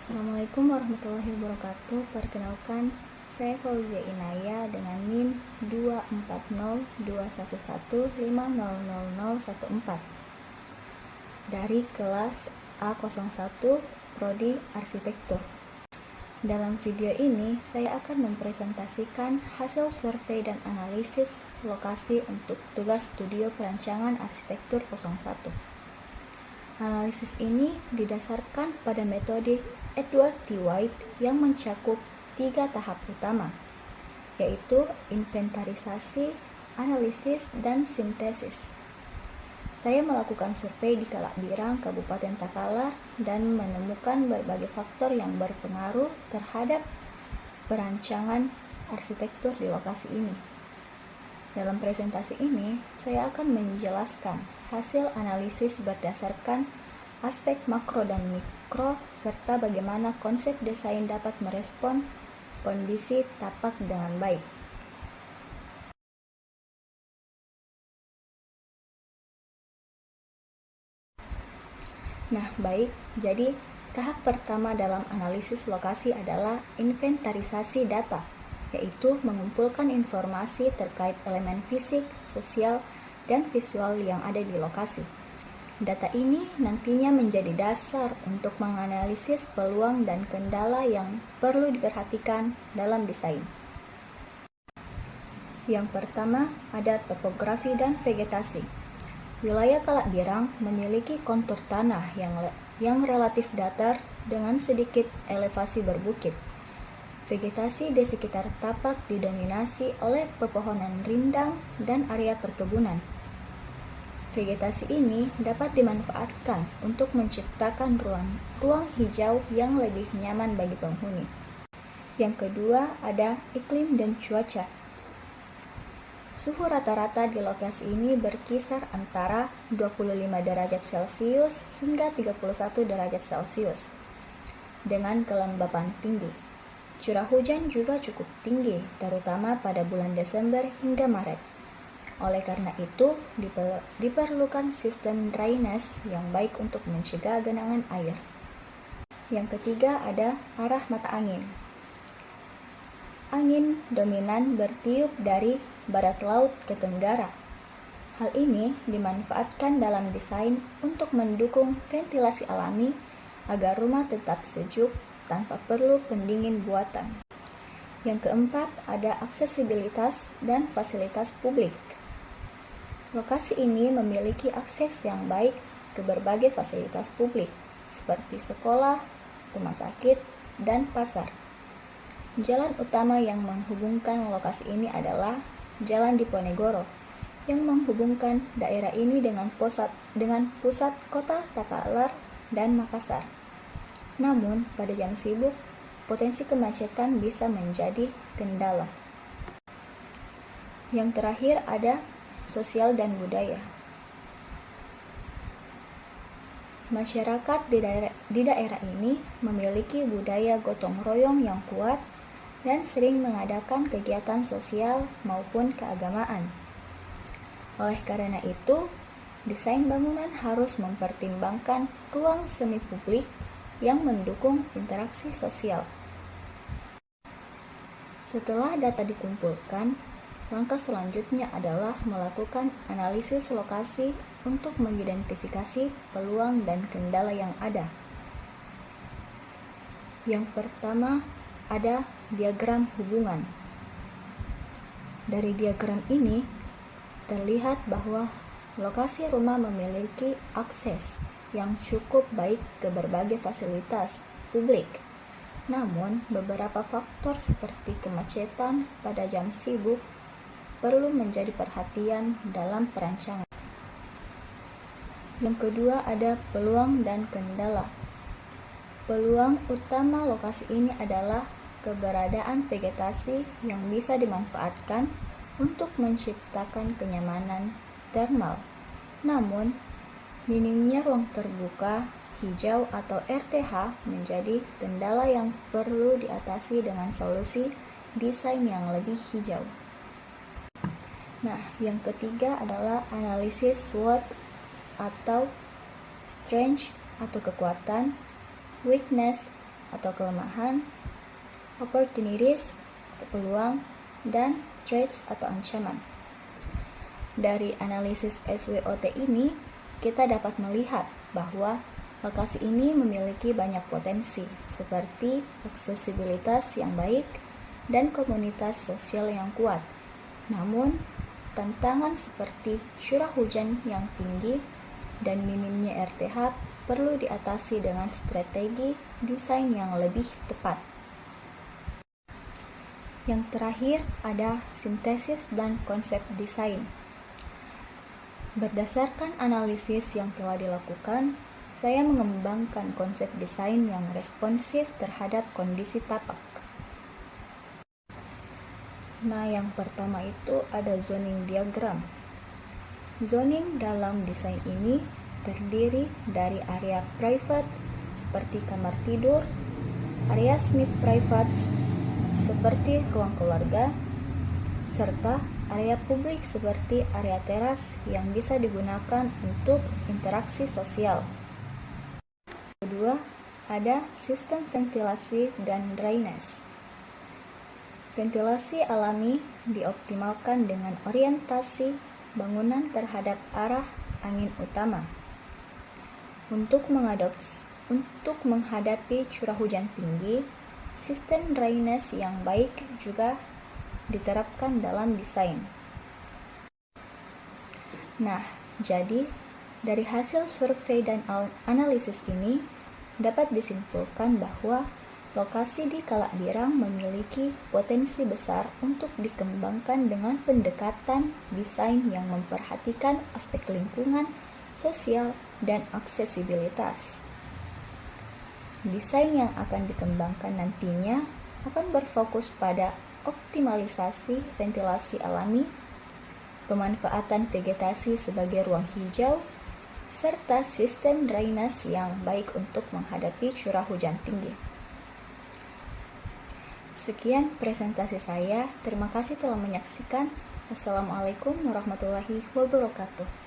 Assalamualaikum warahmatullahi wabarakatuh. Perkenalkan, saya Fauzia Inaya dengan NIM 2402115000014 dari kelas A01 Prodi Arsitektur. Dalam video ini, saya akan mempresentasikan hasil survei dan analisis lokasi untuk tugas studio perancangan arsitektur 01. Analisis ini didasarkan pada metode Edward T. White yang mencakup 3 tahap utama, yaitu inventarisasi, analisis, dan sintesis. Saya melakukan survei di Kalakbirang, Kabupaten Takalar, dan menemukan berbagai faktor yang berpengaruh terhadap perancangan arsitektur di lokasi ini. Dalam presentasi ini, saya akan menjelaskan hasil analisis berdasarkan aspek makro dan mikro, serta bagaimana konsep desain dapat merespon kondisi tapak dengan baik. Nah, baik, jadi tahap pertama dalam analisis lokasi adalah inventarisasi data, yaitu mengumpulkan informasi terkait elemen fisik, sosial, dan visual yang ada di lokasi. Data ini nantinya menjadi dasar untuk menganalisis peluang dan kendala yang perlu diperhatikan dalam desain. Yang pertama, ada topografi dan vegetasi. Wilayah Kalakbirang memiliki kontur tanah yang relatif datar dengan sedikit elevasi berbukit. Vegetasi di sekitar tapak didominasi oleh pepohonan rindang dan area perkebunan. Vegetasi ini dapat dimanfaatkan untuk menciptakan ruang hijau yang lebih nyaman bagi penghuni. Yang kedua, ada iklim dan cuaca. Suhu rata-rata di lokasi ini berkisar antara 25 derajat Celcius hingga 31 derajat Celcius dengan kelembapan tinggi. Curah hujan juga cukup tinggi, terutama pada bulan Desember hingga Maret. Oleh karena itu, diperlukan sistem drainase yang baik untuk mencegah genangan air. Yang ketiga ada arah mata angin. Angin dominan bertiup dari barat laut ke tenggara. Hal ini dimanfaatkan dalam desain untuk mendukung ventilasi alami agar rumah tetap sejuk tanpa perlu pendingin buatan. Yang keempat ada aksesibilitas dan fasilitas publik. Lokasi ini memiliki akses yang baik ke berbagai fasilitas publik, seperti sekolah, rumah sakit, dan pasar. Jalan utama yang menghubungkan lokasi ini adalah Jalan Diponegoro, yang menghubungkan daerah ini dengan pusat kota Takalar dan Makassar. Namun, pada jam sibuk, potensi kemacetan bisa menjadi kendala. Yang terakhir ada sosial dan budaya. Masyarakat di daerah ini memiliki budaya gotong royong yang kuat dan sering mengadakan kegiatan sosial maupun keagamaan. Oleh karena itu, desain bangunan harus mempertimbangkan ruang semi publik yang mendukung interaksi sosial. Setelah data dikumpulkan, langkah selanjutnya adalah melakukan analisis lokasi untuk mengidentifikasi peluang dan kendala yang ada. Yang pertama ada diagram hubungan. Dari diagram ini terlihat bahwa lokasi rumah memiliki akses yang cukup baik ke berbagai fasilitas publik. Namun, beberapa faktor seperti kemacetan pada jam sibuk perlu menjadi perhatian dalam perancangan. Yang kedua ada peluang dan kendala. Peluang utama lokasi ini adalah keberadaan vegetasi yang bisa dimanfaatkan untuk menciptakan kenyamanan termal. Namun, minimnya ruang terbuka, hijau atau RTH menjadi kendala yang perlu diatasi dengan solusi desain yang lebih hijau. Nah, yang ketiga adalah analisis SWOT atau strength atau kekuatan, weakness atau kelemahan, opportunities atau peluang, dan threats atau ancaman. Dari analisis SWOT ini, kita dapat melihat bahwa lokasi ini memiliki banyak potensi, seperti aksesibilitas yang baik dan komunitas sosial yang kuat. Namun, tantangan seperti curah hujan yang tinggi dan minimnya RTH perlu diatasi dengan strategi desain yang lebih tepat. Yang terakhir ada sintesis dan konsep desain. Berdasarkan analisis yang telah dilakukan, saya mengembangkan konsep desain yang responsif terhadap kondisi tapak. Nah, yang pertama itu ada zoning diagram. Zoning dalam desain ini terdiri dari area private seperti kamar tidur, area semi-private seperti ruang keluarga, serta area publik seperti area teras yang bisa digunakan untuk interaksi sosial. Kedua, ada sistem ventilasi dan drainase. Ventilasi alami dioptimalkan dengan orientasi bangunan terhadap arah angin utama. Untuk menghadapi curah hujan tinggi, sistem drainase yang baik juga diterapkan dalam desain. Nah, jadi dari hasil survei dan analisis ini dapat disimpulkan bahwa lokasi di Kalakbirang memiliki potensi besar untuk dikembangkan dengan pendekatan desain yang memperhatikan aspek lingkungan, sosial, dan aksesibilitas. Desain yang akan dikembangkan nantinya akan berfokus pada optimalisasi ventilasi alami, pemanfaatan vegetasi sebagai ruang hijau, serta sistem drainase yang baik untuk menghadapi curah hujan tinggi. Sekian presentasi saya. Terima kasih telah menyaksikan. Wassalamualaikum warahmatullahi wabarakatuh.